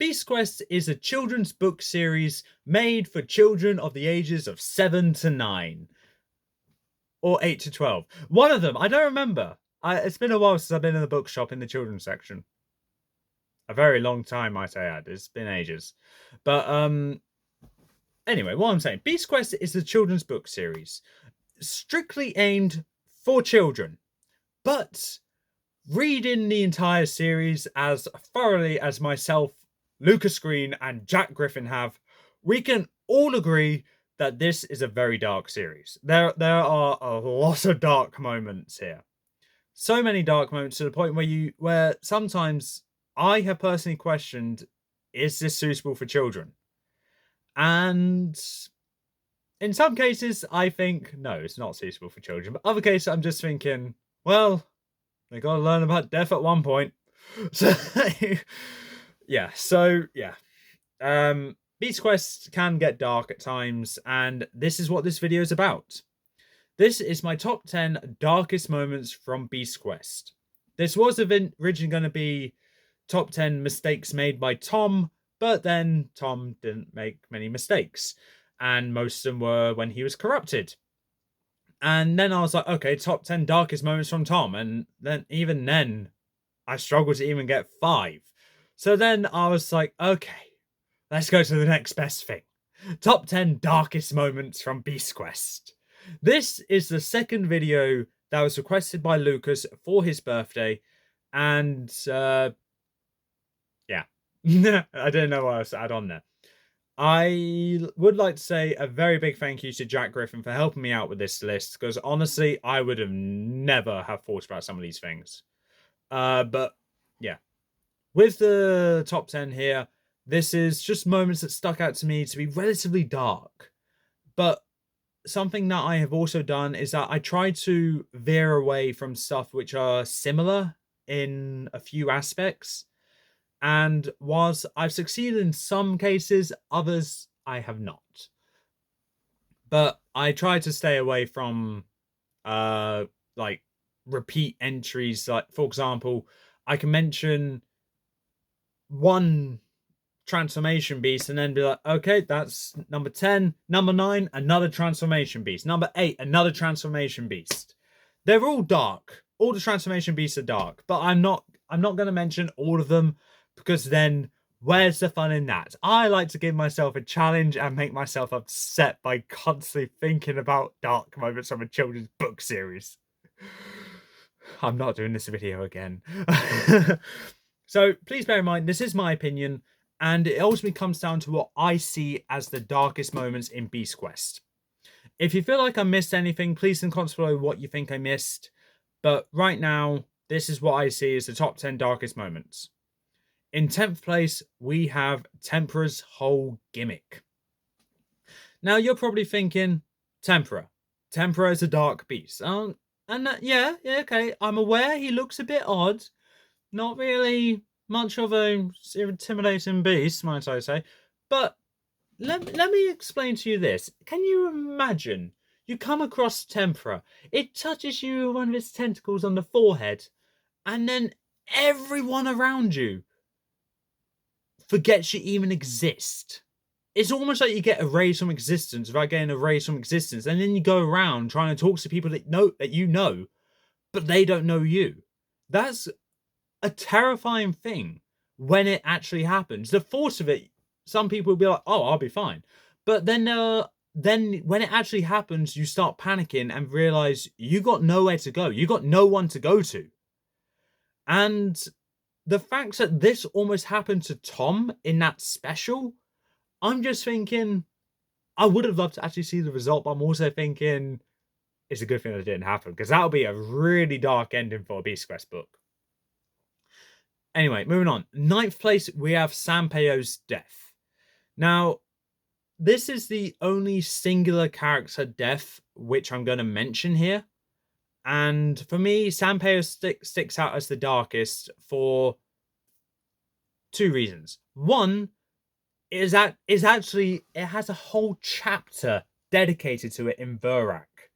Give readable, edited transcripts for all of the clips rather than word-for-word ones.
Beast Quest is a children's book series made for children of the ages of 7 to 9. Or 8 to 12. One of them, I don't remember. It's been a while since I've been in the bookshop in the children's section. A very long time, might I add. It's been ages. But, anyway, what I'm saying, Beast Quest is a children's book series. Strictly aimed for children. But reading the entire series as thoroughly as myself, Lucas Green, and Jack Griffin have, we can all agree that this is a very dark series. There are a lot of dark moments here. So many dark moments to the point where sometimes I have personally questioned, is this suitable for children? And in some cases, I think, no, it's not suitable for children. But other cases, I'm just thinking, well, they got to learn about death at one point. So, yeah. Beast Quest can get dark at times, and this is what this video is about. This is my top 10 darkest moments from Beast Quest. This was originally going to be top 10 mistakes made by Tom, but then Tom didn't make many mistakes, and most of them were when he was corrupted. And then I was like, okay, top 10 darkest moments from Tom, and then even then, I struggled to even get 5. So then I was like, okay, let's go to the next best thing. Top 10 darkest moments from Beast Quest. This is the second video that was requested by Lucas for his birthday. And, yeah. I don't know what else to add on there. I would like to say a very big thank you to Jack Griffin for helping me out with this list. Because honestly, I would have never have thought about some of these things. But, yeah. With the top 10 here, this is just moments that stuck out to me to be relatively dark. But something that I have also done is that I try to veer away from stuff which are similar in a few aspects. And whilst I've succeeded in some cases, others I have not. But I try to stay away from like repeat entries. Like, for example, I can mention one transformation beast and then be like, okay, that's number 10. Number 9, another transformation beast. Number 8, another transformation beast. They're all dark. All the transformation beasts are dark, but I'm not going to mention all of them, because then where's the fun in that? I like to give myself a challenge and make myself upset by constantly thinking about dark moments from a children's book series. I'm not doing this video again. So please bear in mind, this is my opinion, and it ultimately comes down to what I see as the darkest moments in Beast Quest. If you feel like I missed anything, please comment below what you think I missed. But right now, this is what I see as the top 10 darkest moments. In 10th place, we have Tempra's whole gimmick. Now, you're probably thinking, Tempera is a dark beast. Yeah, okay, I'm aware he looks a bit odd. Not really much of a intimidating beast, might I say. But let me explain to you this. Can you imagine you come across Tempera, it touches you with one of its tentacles on the forehead, and then everyone around you forgets you even exist. It's almost like you get erased from existence without getting erased from existence, and then you go around trying to talk to people that you know, but they don't know you. That's a terrifying thing when it actually happens. The force of it, some people will be like, oh, I'll be fine. But then when it actually happens, you start panicking and realize you got nowhere to go. You got no one to go to. And the fact that this almost happened to Tom in that special, I'm just thinking, I would have loved to actually see the result, but I'm also thinking it's a good thing that it didn't happen, because that would be a really dark ending for a Beast Quest book. Anyway, moving on. 9th place, we have Sanpeio's death. Now, this is the only singular character death which I'm going to mention here. And for me, Sanpeio sticks out as the darkest for 2 reasons. One is that it has a whole chapter dedicated to it in Virak,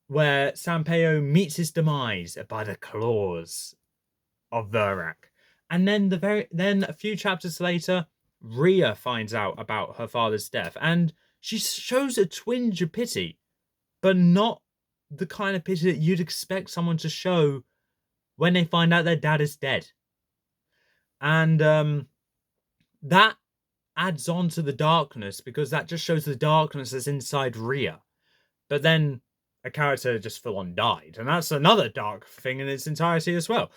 where Sanpeio meets his demise by the claws of Virak. And then then a few chapters later, Rhea finds out about her father's death, and she shows a twinge of pity, but not the kind of pity that you'd expect someone to show when they find out their dad is dead. And that adds on to the darkness, because that just shows the darkness that's inside Rhea. But then a character just full on died, and that's another dark thing in its entirety as well.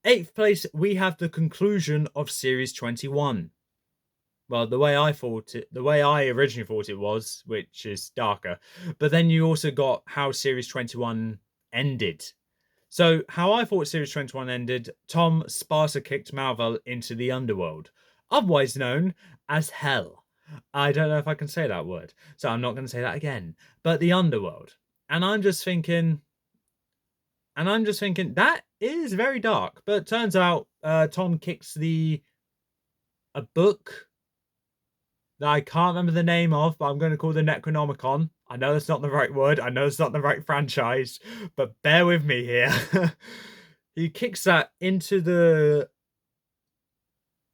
8th place, we have the conclusion of Series 21. Well, the way I originally thought it was, which is darker. But then you also got how Series 21 ended. So, how I thought Series 21 ended, Tom Sparta kicked Malvel into the underworld, otherwise known as Hell. I don't know if I can say that word, so I'm not going to say that again. But the underworld. And I'm just thinking, that is very dark. But turns out Tom kicks a book that I can't remember the name of, but I'm going to call the Necronomicon. I know that's not the right word. I know it's not the right franchise, but bear with me here. He kicks that into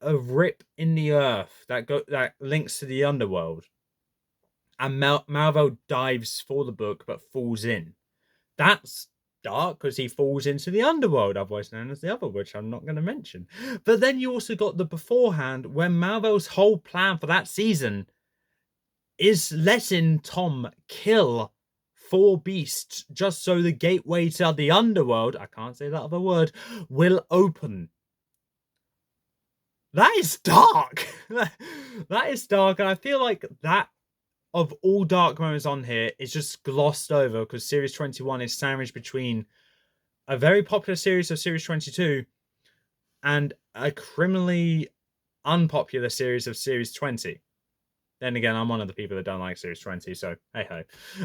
a rip in the earth that links to the underworld. And Malvel dives for the book, but falls in. That's dark because he falls into the underworld, otherwise known as the other, which I'm not going to mention. But then you also got the beforehand, when Malvel's whole plan for that season is letting Tom kill 4 beasts just so the gateway to the underworld, I can't say that other word, will open. That is dark. That is dark, and I feel like that, of all dark moments on here, is just glossed over because Series 21 is sandwiched between a very popular series of Series 22 and a criminally unpopular series of Series 20. Then again, I'm one of the people that don't like Series 20, so hey ho.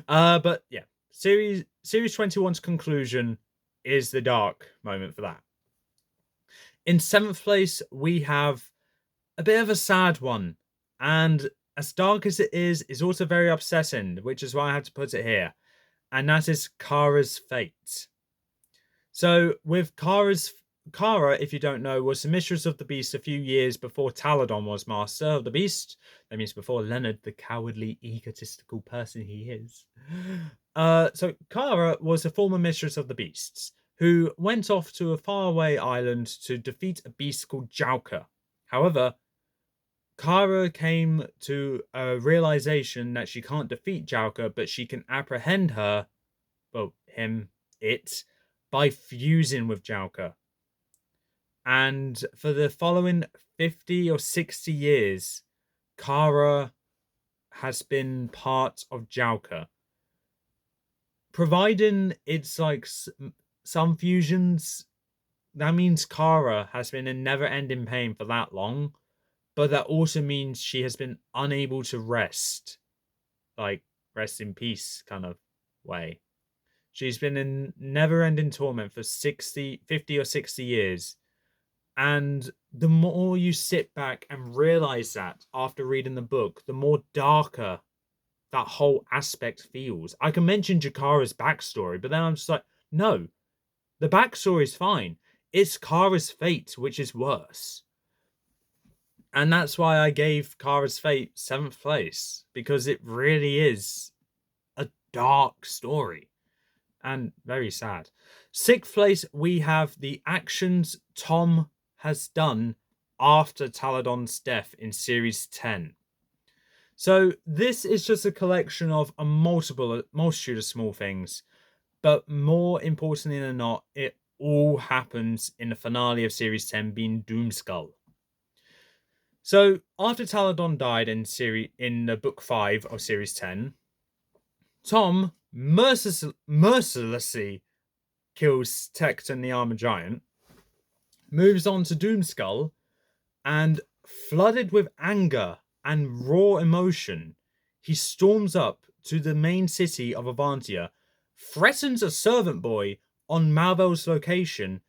But yeah, Series 21's conclusion is the dark moment for that. In 7th place, we have a bit of a sad one, and as dark as it is also very upsetting, which is why I had to put it here, and that is Kara's fate. So with Kara, if you don't know, was the Mistress of the Beast a few years before Taladon was Master of the Beast. That means before Leonard, the cowardly, egotistical person he is. So Kara was a former Mistress of the Beasts, who went off to a faraway island to defeat a beast called Jauka. However, Kara came to a realization that she can't defeat Jauka, but she can apprehend her, well, it, by fusing with Jauka. And for the following 50 or 60 years, Kara has been part of Jauka. Providing it's like some fusions, that means Kara has been in never-ending pain for that long, but that also means she has been unable to rest, like rest in peace kind of way. She's been in never-ending torment for 50 or 60 years. And the more you sit back and realize that after reading the book, the more darker that whole aspect feels. I can mention Jakara's backstory, but then I'm just like, no, the backstory is fine. It's Kara's fate, which is worse. And that's why I gave Kara's fate 7th place, because it really is a dark story and very sad. 6th place, we have the actions Tom has done after Taladon's death in Series 10. So this is just a collection of a multitude of small things, but more importantly than not, it all happens in the finale of Series 10, being Doomskull. So after Taladon died in the book 5 of Series 10, Tom mercilessly kills Tecton the Armored Giant, moves on to Doomskull, and flooded with anger and raw emotion, he storms up to the main city of Avantia, threatens a servant boy on Malvel's location,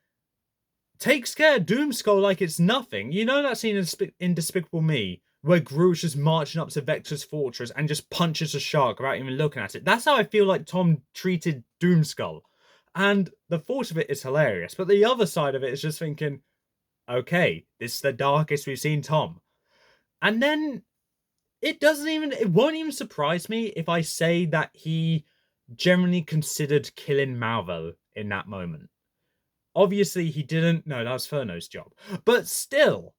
takes care of Doomskull like it's nothing. You know that scene in Despicable Me where Groot's just marching up to Vector's fortress and just punches a shark without even looking at it? That's how I feel like Tom treated Doomskull. And the thought of it is hilarious. But the other side of it is just thinking, okay, this is the darkest we've seen Tom. And then it won't even surprise me if I say that he generally considered killing Malvo in that moment. Obviously, he didn't. No, that was Furno's job. But still,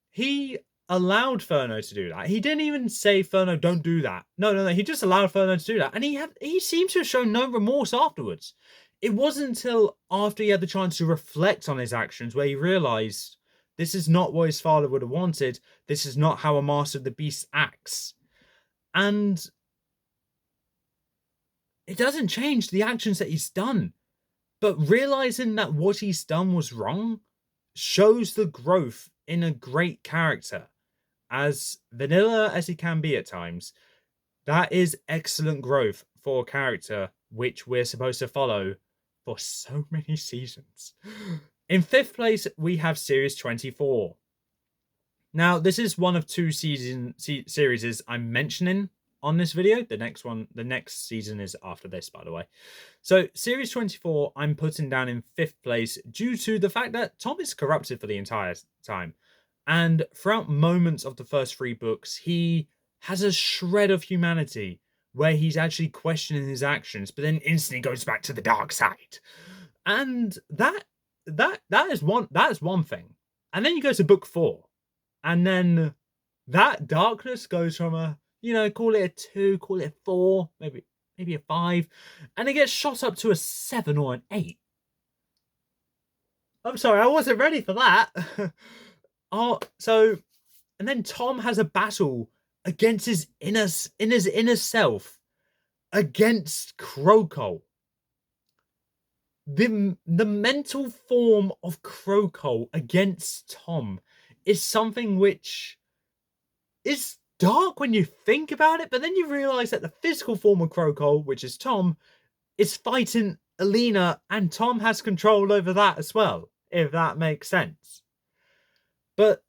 he allowed Furno to do that. He didn't even say, Furno, don't do that. No. He just allowed Furno to do that. And he seemed to have shown no remorse afterwards. It wasn't until after he had the chance to reflect on his actions where he realized this is not what his father would have wanted. This is not how a Master of the Beast acts. And it doesn't change the actions that he's done. But realizing that what he's done was wrong shows the growth in a great character. As vanilla as he can be at times, that is excellent growth for a character which we're supposed to follow for so many seasons. In 5th place, we have Series 24. Now, this is one of 2 series I'm mentioning on this video. The next season is after this, by the way. So, Series 24, I'm putting down in 5th place due to the fact that Tom is corrupted for the entire time. And throughout moments of the first 3 books, he has a shred of humanity where he's actually questioning his actions, but then instantly goes back to the dark side. And that is one thing. And then you go to book 4, and then that darkness goes from a, call it a 2, call it a 4, maybe a 5, and it gets shot up to a 7 or an 8. I'm sorry, I wasn't ready for that. And then Tom has a battle against his inner self, against Krokol. The mental form of Krokol against Tom is something which is dark when you think about it, but then you realize that the physical form of Krokol, which is Tom, is fighting Alina, and Tom has control over that as well, if that makes sense. But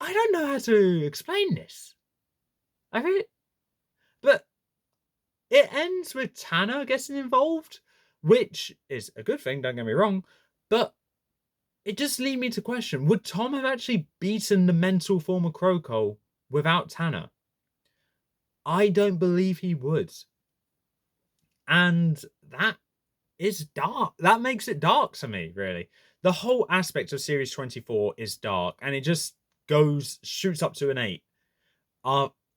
I don't know how to explain this. But it ends with Tanner getting involved, which is a good thing, don't get me wrong, but it just leads me to question, would Tom have actually beaten the mental form of Krokol without Tanner? I don't believe he would. And that is dark. That makes it dark to me, really. The whole aspect of Series 24 is dark, and it just shoots up to an 8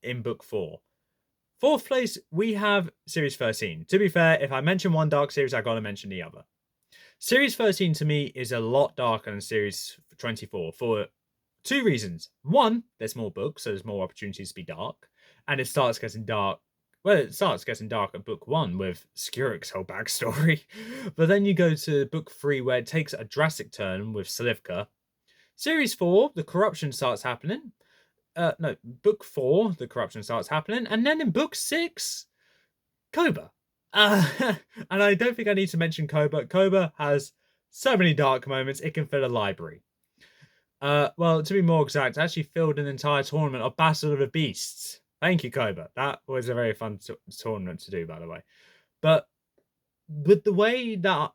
in book 4. 4th place, we have Series 13. To be fair, if I mention one dark series, I gotta mention the other. Series 13 to me is a lot darker than Series 24 for 2 reasons. 1, there's more books, so there's more opportunities to be dark, and it starts getting dark. Well, it starts getting dark at book 1 with Skurik's whole backstory, but then you go to book 3 where it takes a drastic turn with Slivka. Series 4, the corruption starts happening. Book 4, the corruption starts happening, and then in book 6, Koba. And I don't think I need to mention Koba. Koba has so many dark moments, it can fill a library. Well, to be more exact, I actually filled an entire tournament of Battle of the Beasts. Thank you, Koba. That was a very fun tournament to do, by the way. But with the way that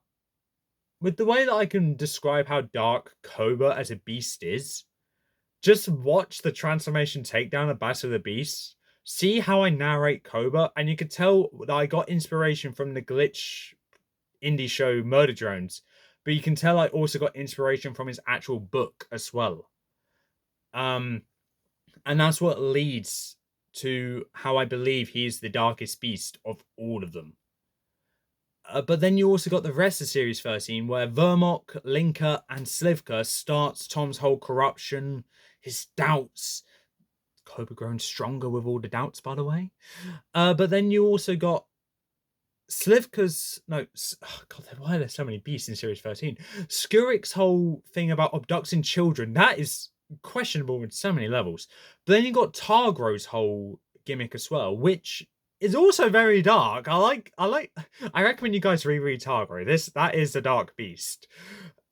I can describe how dark Koba as a beast is, just watch the transformation takedown of Battle of the Beasts. See how I narrate Koba, and you could tell that I got inspiration from the glitch indie show Murder Drones, but you can tell I also got inspiration from his actual book as well. And that's what leads to how I believe he's the darkest beast of all of them. But then you also got the rest of Series 13, where Vermok, Linka, and Slivka starts Tom's whole corruption, his doubts. Koba grown stronger with all the doubts, by the way. But then you also got Slivka's... No, oh God, why are there so many beasts in Series 13? Skurik's whole thing about abducting children, that is questionable in so many levels. But then you got Targro's whole gimmick as well, which is also very dark. I recommend you guys reread Targro. That is the dark beast.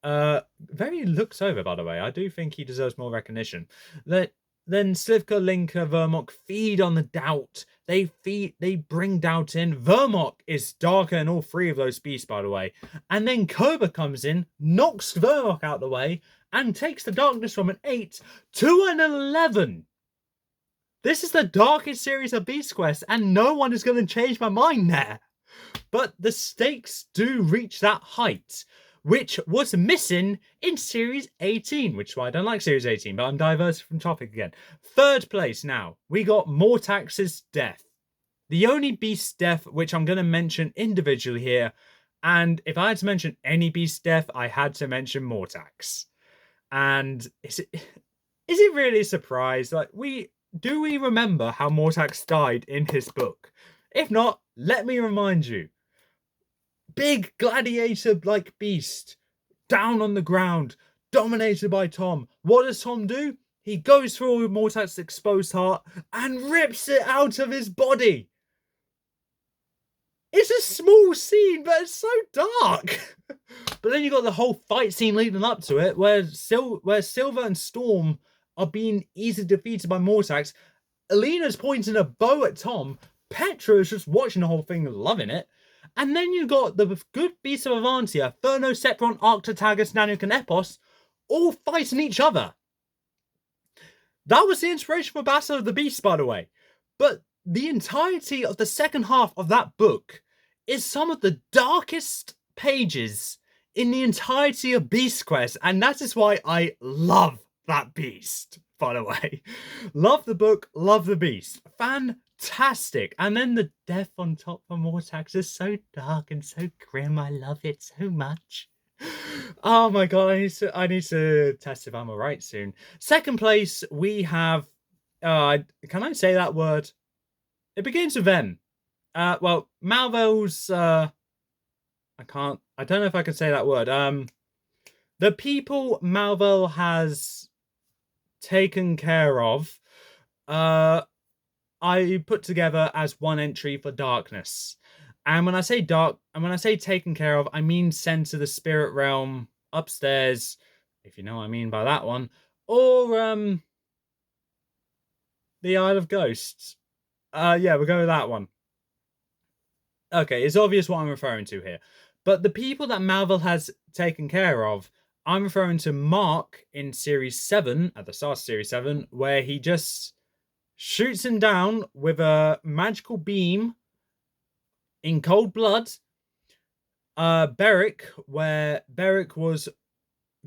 Very looked over, by the way. I do think he deserves more recognition. Then Slivka, Linka, Vermok feed on the doubt. They bring doubt in. Vermok is darker than all 3 of those beasts, by the way. And then Koba comes in, knocks Vermok out the way, and takes the darkness from an 8 to an 11. This is the darkest series of Beast Quest, and no one is going to change my mind there. But the stakes do reach that height, which was missing in Series 18, which is why I don't like Series 18, but I'm diverting from topic again. Third place now, we got Mortax's death. The only beast death which I'm going to mention individually here, and if I had to mention any beast death, I had to mention Mortax. And is it really a surprise? Like, do we remember how Mortax died in his book? If not, let me remind you. Big gladiator-like beast, down on the ground, dominated by Tom. What does Tom do? He goes through Mortax's exposed heart and rips it out of his body. It's a small scene, but it's so dark. But then you got the whole fight scene leading up to it, where Silver and Storm are being easily defeated by Mortax. Alina's pointing a bow at Tom. Petra is just watching the whole thing, loving it. And then you got the good beasts of Avantia, Furno, Sepron, Arctotagus, Nanook, and Epos, all fighting each other. That was the inspiration for Battle of the Beasts, by the way. But the entirety of the second half of that book is some of the darkest pages in the entirety of Beast Quest, and that is why I love that beast, by the way. Love the book, love the beast. Fantastic. And then the death on top of Mortax is so dark and so grim. I love it so much. Oh my god, I need to test if I'm alright soon. Second place, we have can I say that word? It begins with M. Well, Malvel's I don't know if I can say that word. The people Malvel has taken care of, I put together as one entry for darkness. And when I say dark, and when I say taken care of, I mean sent to the spirit realm upstairs, if you know what I mean by that one, or the Isle of Ghosts. Yeah, we'll go with that one. Okay, it's obvious what I'm referring to here. But the people that Malvel has taken care of, I'm referring to Mark in Series 7, at the start of Series 7, where he just shoots him down with a magical beam in cold blood. Beric, where Beric was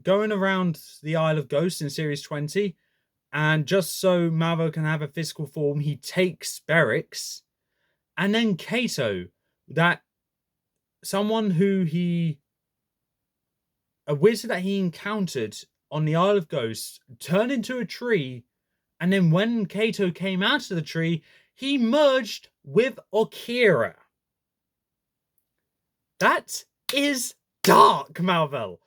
going around the Isle of Ghosts in Series 20, and just so Malvel can have a physical form, he takes Beric's. And then Kato, that someone who a wizard that he encountered on the Isle of Ghosts, turned into a tree, and then when Kato came out of the tree, he merged with Okira. That is dark, Malvel.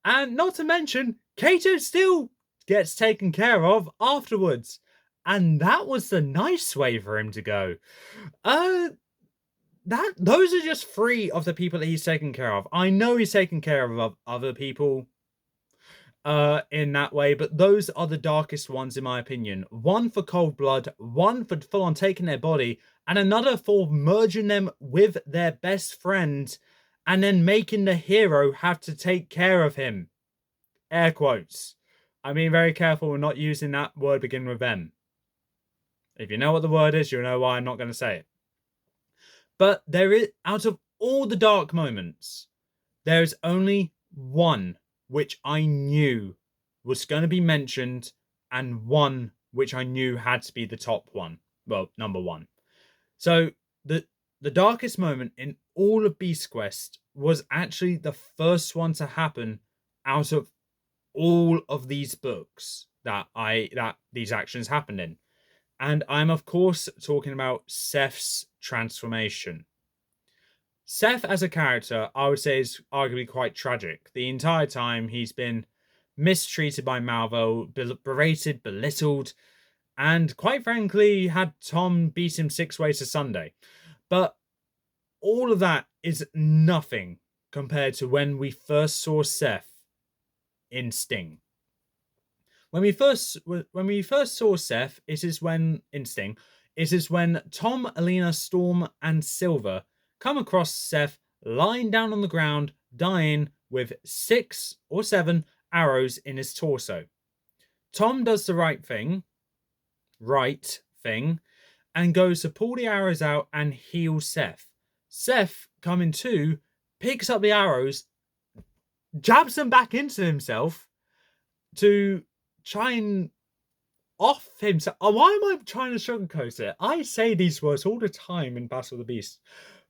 And not to mention, Kato still gets taken care of afterwards. And that was the nice way for him to go. Those are just 3 of the people that he's taken care of. I know he's taken care of other people in that way, but those are the darkest ones in my opinion. One for cold blood, one for full on taking their body, and another for merging them with their best friend and then making the hero have to take care of him. Air quotes. I'm being very careful with not using that word beginning with M. If you know what the word is, you'll know why I'm not going to say it. But there is, out of all the dark moments, there is only one which I knew was going to be mentioned, and one which I knew had to be the top one. Well, number 1. So the darkest moment in all of Beast Quest was actually the first one to happen out of all of these books that these actions happened in. And I'm of course talking about Seth's transformation. Seth as a character, I would say, is arguably quite tragic. The entire time he's been mistreated by Malvel, berated, belittled, and quite frankly had Tom beat him 6 ways to Sunday. But all of that is nothing compared to when we first saw Seth in Sting. When we first saw Seth, it is when Tom, Alina, Storm, and Silver come across Seth lying down on the ground, dying with 6 or 7 arrows in his torso. Tom does the right thing, and goes to pull the arrows out and heal Seth. Seth, coming to, picks up the arrows, jabs them back into himself to try and off himself. Oh, why am I trying to sugarcoat it? I say these words all the time in Battle of the Beast.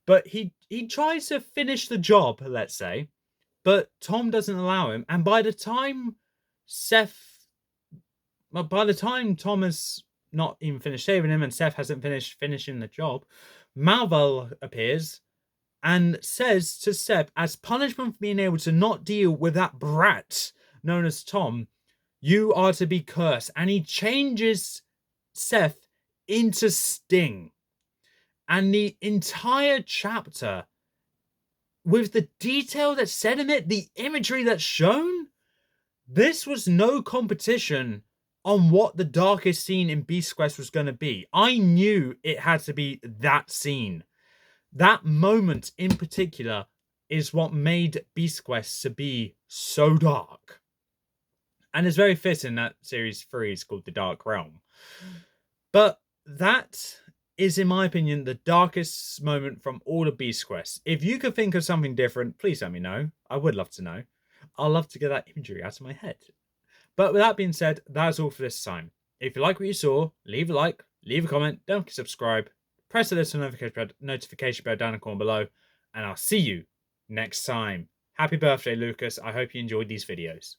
But he tries to finish the job, let's say, but Tom doesn't allow him. And by the time Tom has not even finished saving him and Seth hasn't finished finishing the job, Malval appears and says to Seth, as punishment for being able to not deal with that brat known as Tom, you are to be cursed. And he changes Seth into Sting. And the entire chapter, with the detail that's said in it, the imagery that's shown, this was no competition on what the darkest scene in Beast Quest was going to be. I knew it had to be that scene. That moment in particular is what made Beast Quest to be so dark. And it's very fitting that Series 3 is called The Dark Realm. But that is, in my opinion, the darkest moment from all of Beast Quest. If you could think of something different, please let me know. I would love to know. I'd love to get that imagery out of my head. But with that being said, that's all for this time. If you like what you saw, leave a like, leave a comment, don't forget to subscribe, press the little notification bell down in the corner below, and I'll see you next time. Happy birthday, Lucas. I hope you enjoyed these videos.